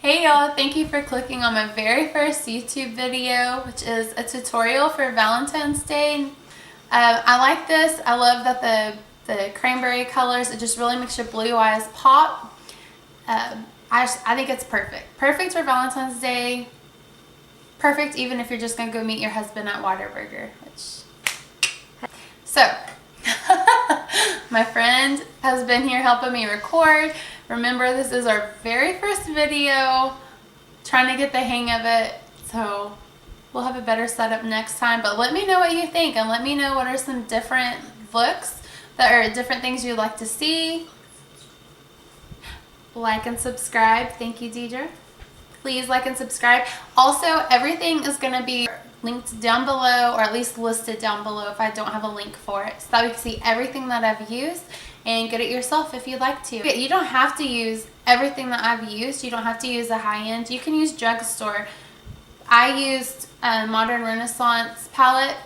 Hey y'all, thank you for clicking on my very first YouTube video, which is a tutorial for Valentine's Day. I like this. I love that the cranberry colors, it just really makes your blue eyes pop. I think it's perfect. Perfect for Valentine's Day. Perfect even if you're just going to go meet your husband at Whataburger. So, my friend has been here helping me record. Remember, this is our very first video, trying to get the hang of it, so we'll have a better setup next time. But let me know what you think, and let me know what are some different looks that are different things you'd like to see. Like and subscribe. Thank you, Deidre. Please like and subscribe. Also, everything is going to be linked down below, or at least listed down below if I don't have a link for it, so that we can see everything that I've used and get it yourself if you'd like to. You don't have to use everything that I've used. You don't have to use a high-end. You can use drugstore. I used a Modern Renaissance palette.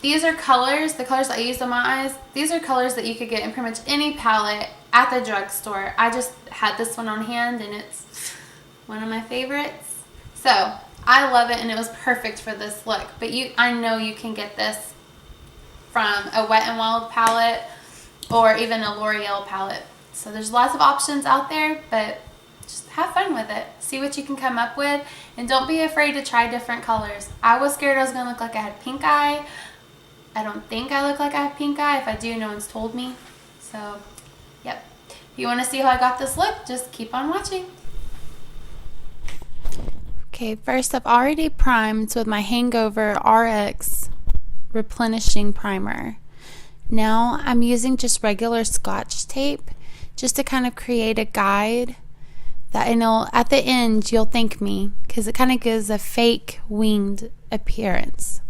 These are colors, the colors that I used on my eyes. These are colors that you could get in pretty much any palette at the drugstore. I just had this one on hand and it's one of my favorites. So I love it and it was perfect for this look. But I know you can get this from a Wet n Wild palette or even a L'Oreal palette. So there's lots of options out there, but just have fun with it. See what you can come up with, and don't be afraid to try different colors. I was scared I was going to look like I had pink eye. I don't think I look like I have pink eye. If I do, no one's told me. So, yep. If you want to see how I got this look, just keep on watching. Okay, first I've already primed with my Hangover RX Replenishing Primer. Now I'm using just regular Scotch tape just to kind of create a guide that I know at the end you'll thank me, because it kind of gives a fake winged appearance.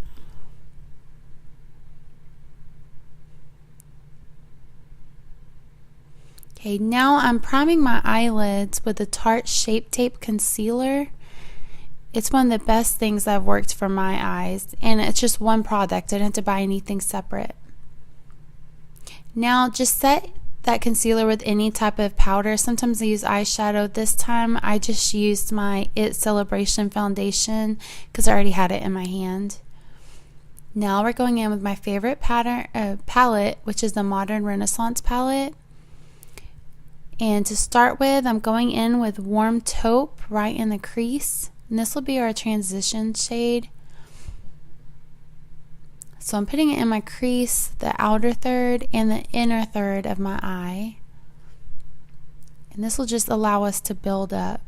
Okay, now I'm priming my eyelids with the Tarte Shape Tape Concealer. It's one of the best things that have worked for my eyes, and it's just one product. I didn't have to buy anything separate. Now just set that concealer with any type of powder. Sometimes I use eyeshadow. This time I just used my It Celebration foundation because I already had it in my hand. Now we're going in with my favorite palette, which is the Modern Renaissance palette. And to start with, I'm going in with Warm Taupe right in the crease. And this will be our transition shade. So I'm putting it in my crease, the outer third and the inner third of my eye. And this will just allow us to build up.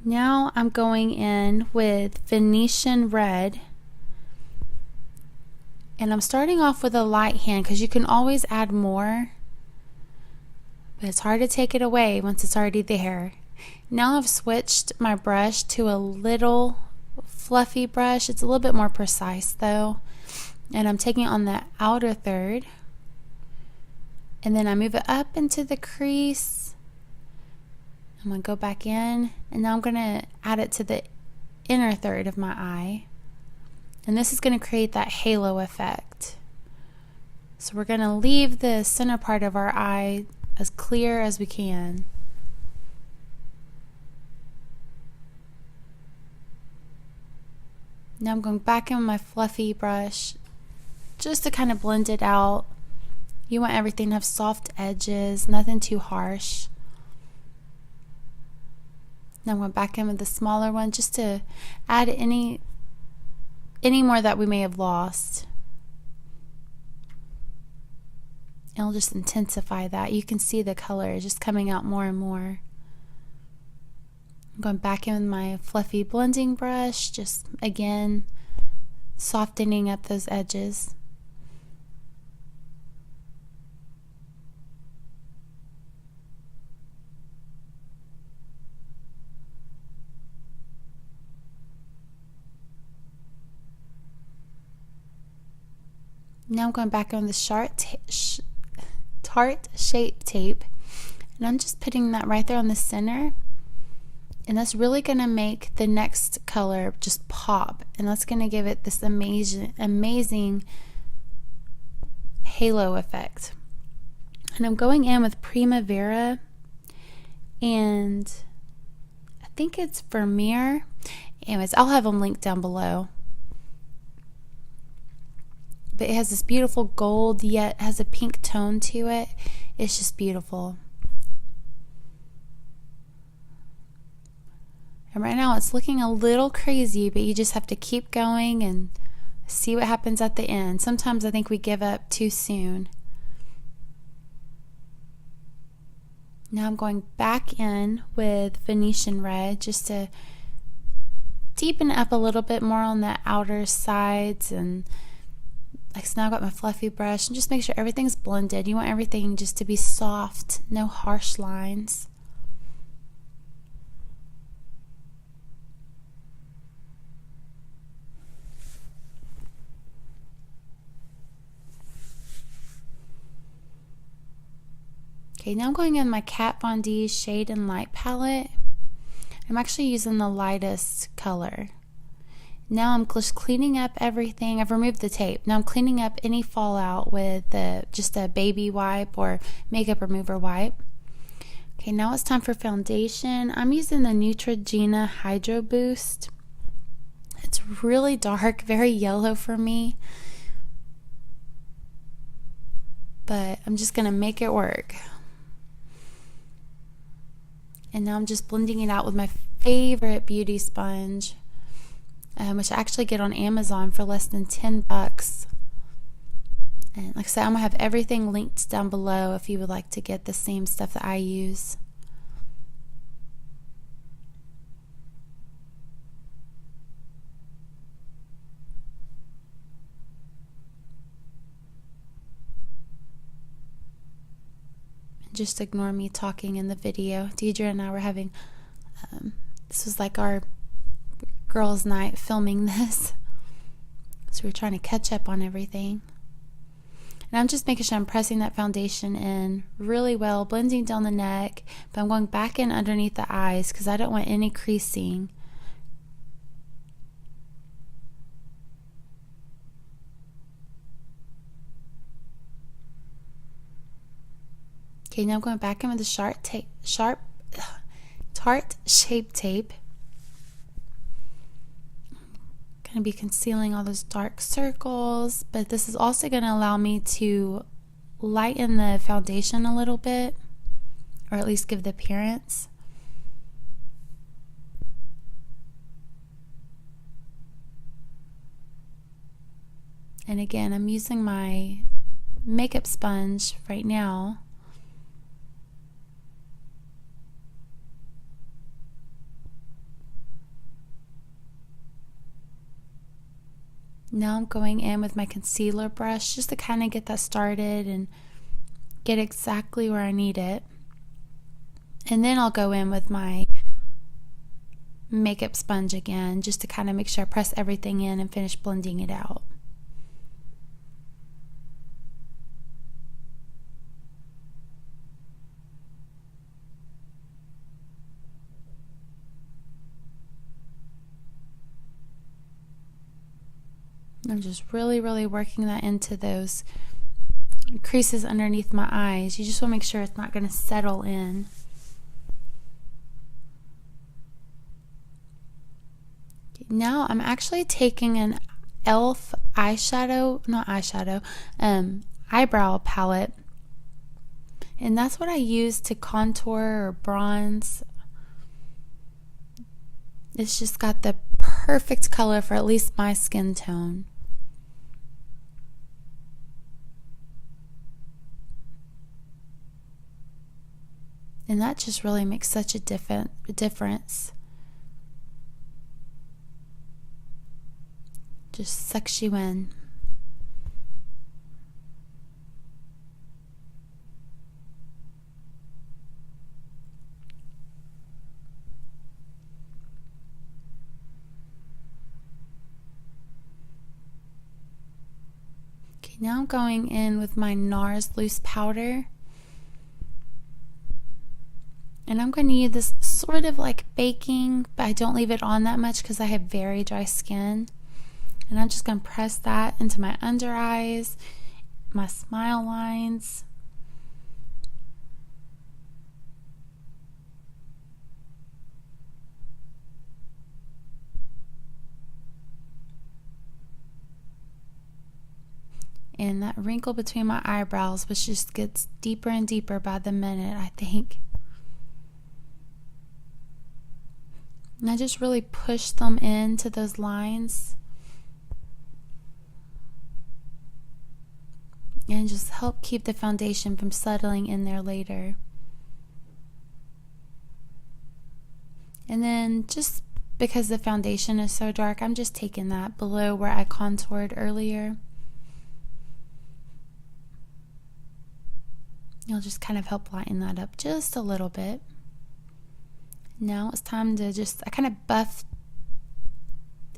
Now I'm going in with Venetian Red. And I'm starting off with a light hand because you can always add more, but it's hard to take it away once it's already there. Now I've switched my brush to a little fluffy brush. It's a little bit more precise though. And I'm taking it on the outer third. And then I move it up into the crease. I'm going to go back in. And now I'm going to add it to the inner third of my eye. And this is going to create that halo effect. So we're going to leave the center part of our eye as clear as we can. Now I'm going back in with my fluffy brush just to kind of blend it out. You want everything to have soft edges, nothing too harsh. Now I'm going back in with the smaller one just to add any more that we may have lost. It'll just intensify that. You can see the color just coming out more and more. I'm going back in with my fluffy blending brush, just again softening up those edges. Now I'm going back on the Tarte Shape Tape, and I'm just putting that right there on the center. And that's really going to make the next color just pop. And that's going to give it this amazing halo effect. And I'm going in with Primavera, and I think it's Vermeer. Anyways, I'll have them linked down below. But it has this beautiful gold, yet has a pink tone to it. It's just beautiful. And right now it's looking a little crazy, but you just have to keep going and see what happens at the end. Sometimes I think we give up too soon. Now I'm going back in with Venetian Red just to deepen it up a little bit more on the outer sides. And like, so now I've got my fluffy brush, and just make sure everything's blended. You want everything just to be soft, no harsh lines. Okay, now I'm going in my Kat Von D Shade and Light palette. I'm actually using the lightest color. Now I'm just cleaning up everything. I've removed the tape. Now I'm cleaning up any fallout with just a baby wipe or makeup remover wipe. Okay, now it's time for foundation. I'm using the Neutrogena Hydro Boost. It's really dark, very yellow for me. But I'm just going to make it work. And now I'm just blending it out with my favorite beauty sponge, which I actually get on Amazon for less than $10. And like I said, I'm going to have everything linked down below if you would like to get the same stuff that I use. Just ignore me talking in the video. Deidre and I were having, this was like our girls' night filming this. So we're trying to catch up on everything. And I'm just making sure I'm pressing that foundation in really well, blending down the neck, but I'm going back in underneath the eyes because I don't want any creasing. Okay, now I'm going back in with the Tarte Shape Tape. Going to be concealing all those dark circles, but this is also going to allow me to lighten the foundation a little bit, or at least give the appearance. And again, I'm using my makeup sponge right now. Now I'm going in with my concealer brush just to kind of get that started and get exactly where I need it. And then I'll go in with my makeup sponge again just to kind of make sure I press everything in and finish blending it out. I'm just really working that into those creases underneath my eyes. You just want to make sure it's not going to settle in. Now I'm actually taking an e.l.f. eyebrow palette, and that's what I use to contour or bronze. It's just got the perfect color for at least my skin tone. And that just really makes such a difference. Just sucks you in. Okay, now I'm going in with my NARS loose powder. And I'm going to use this sort of like baking, but I don't leave it on that much because I have very dry skin. And I'm just going to press that into my under eyes, my smile lines. And that wrinkle between my eyebrows, which just gets deeper and deeper by the minute, I think. And I just really push them into those lines. And just help keep the foundation from settling in there later. And then just because the foundation is so dark, I'm just taking that below where I contoured earlier. You'll just kind of help lighten that up just a little bit. Now it's time to I kind of buff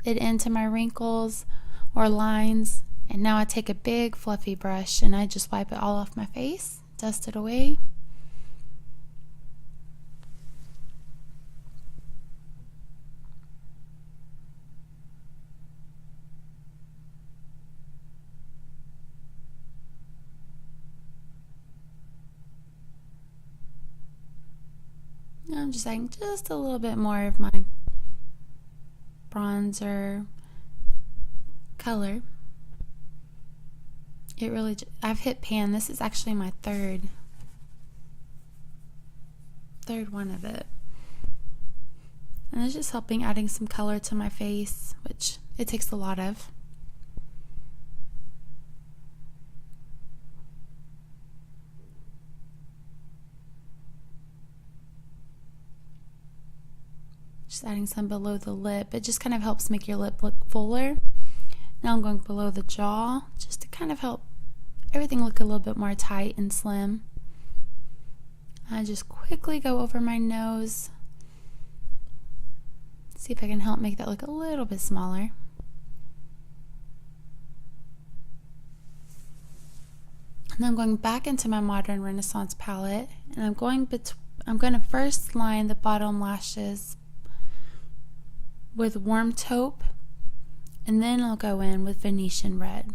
it into my wrinkles or lines. And now I take a big fluffy brush and I just wipe it all off my face, dust it away. I'm just adding just a little bit more of my bronzer color. It really, I've hit pan. This is actually my third one of it. And it's just helping adding some color to my face, which it takes a lot of. Just adding some below the lip. It just kind of helps make your lip look fuller. Now I'm going below the jaw, just to kind of help everything look a little bit more tight and slim. I just quickly go over my nose. See if I can help make that look a little bit smaller. And I'm going back into my Modern Renaissance palette, and I'm going to first line the bottom lashes with warm taupe, and then I'll go in with Venetian red.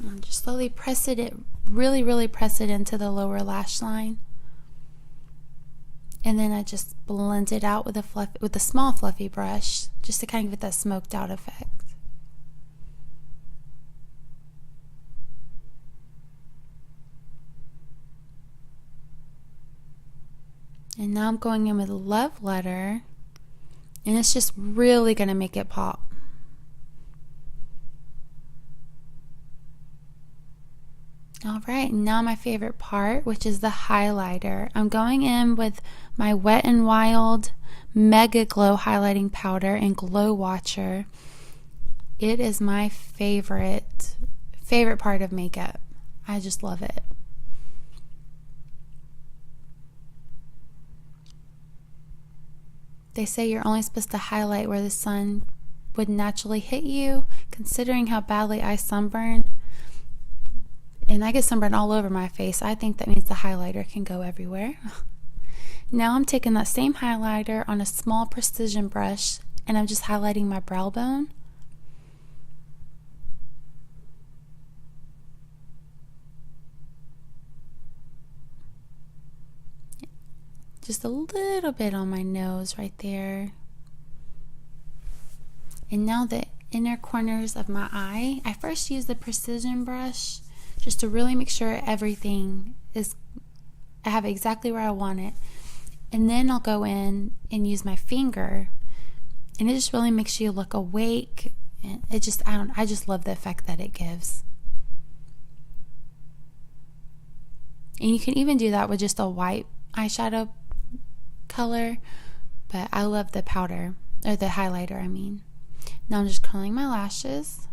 I'll just slowly press it, really press it into the lower lash line. And then I just blend it out with a small fluffy brush, just to kind of get that smoked out effect. And now I'm going in with Love Letter, and it's just really going to make it pop. Alright, now my favorite part, which is the highlighter. I'm going in with my Wet n Wild Mega Glow Highlighting Powder and Glow Watcher. It is my favorite part of makeup. I just love it. They say you're only supposed to highlight where the sun would naturally hit you, considering how badly I sunburn. And I get sunburn all over my face. I think that means the highlighter can go everywhere. Now I'm taking that same highlighter on a small precision brush, and I'm just highlighting my brow bone. Just a little bit on my nose right there. And now the inner corners of my eye. I first use the precision brush just to really make sure everything is, I have it exactly where I want it. And then I'll go in and use my finger, and it just really makes you look awake. And it just, I just love the effect that it gives. And you can even do that with just a white eyeshadow color, but I love the powder, or the highlighter, I mean. Now I'm just curling my lashes.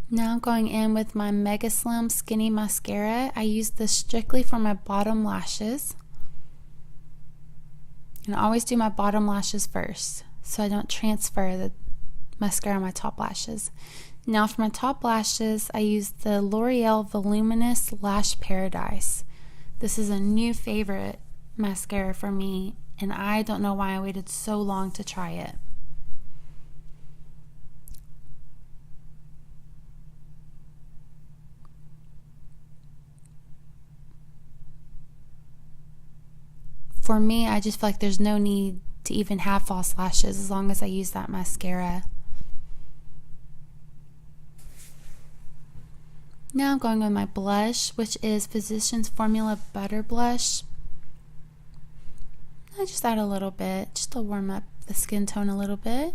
Now I'm going in with my Mega Slim Skinny Mascara. I use this strictly for my bottom lashes. And I always do my bottom lashes first, so I don't transfer mascara on my top lashes. Now for my top lashes, I used the L'Oreal Voluminous Lash Paradise. This is a new favorite mascara for me, and I don't know why I waited so long to try it. For me, I just feel like there's no need to even have false lashes as long as I use that mascara. Now I'm going with my blush, which is Physicians Formula Butter Blush. I just add a little bit, just to warm up the skin tone a little bit.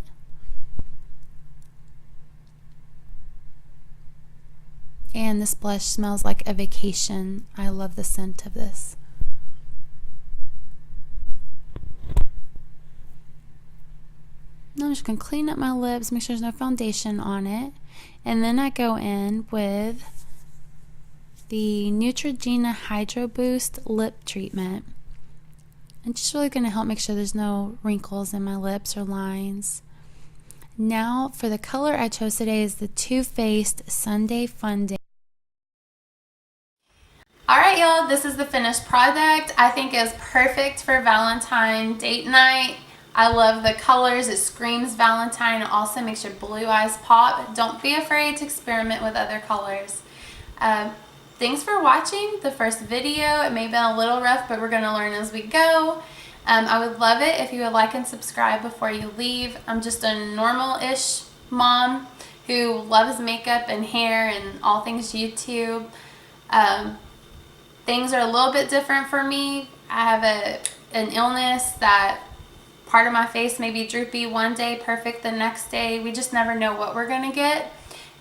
And this blush smells like a vacation. I love the scent of this. Now I'm just going to clean up my lips, make sure there's no foundation on it. And then I go in with the Neutrogena Hydro Boost Lip Treatment. I'm just really going to help make sure there's no wrinkles in my lips or lines. Now for the color I chose today is the Too Faced Sunday Fun Day. Alright y'all, this is the finished product. I think it was perfect for Valentine date night. I love the colors. It screams Valentine. It also makes your blue eyes pop. Don't be afraid to experiment with other colors. Thanks for watching the first video. It may have been a little rough, but we're going to learn as we go. I would love it if you would like and subscribe before you leave. I'm just a normal-ish mom who loves makeup and hair and all things YouTube. Things are a little bit different for me. I have an illness that part of my face may be droopy one day, perfect the next day. We just never know what we're going to get.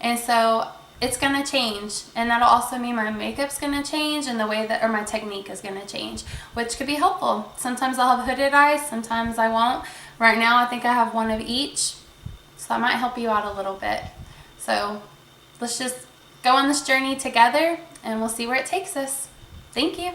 And so it's going to change. And that'll also mean my makeup's going to change and the way that, or my technique is going to change, which could be helpful. Sometimes I'll have hooded eyes, sometimes I won't. Right now I think I have one of each. So that might help you out a little bit. So let's just go on this journey together and we'll see where it takes us. Thank you.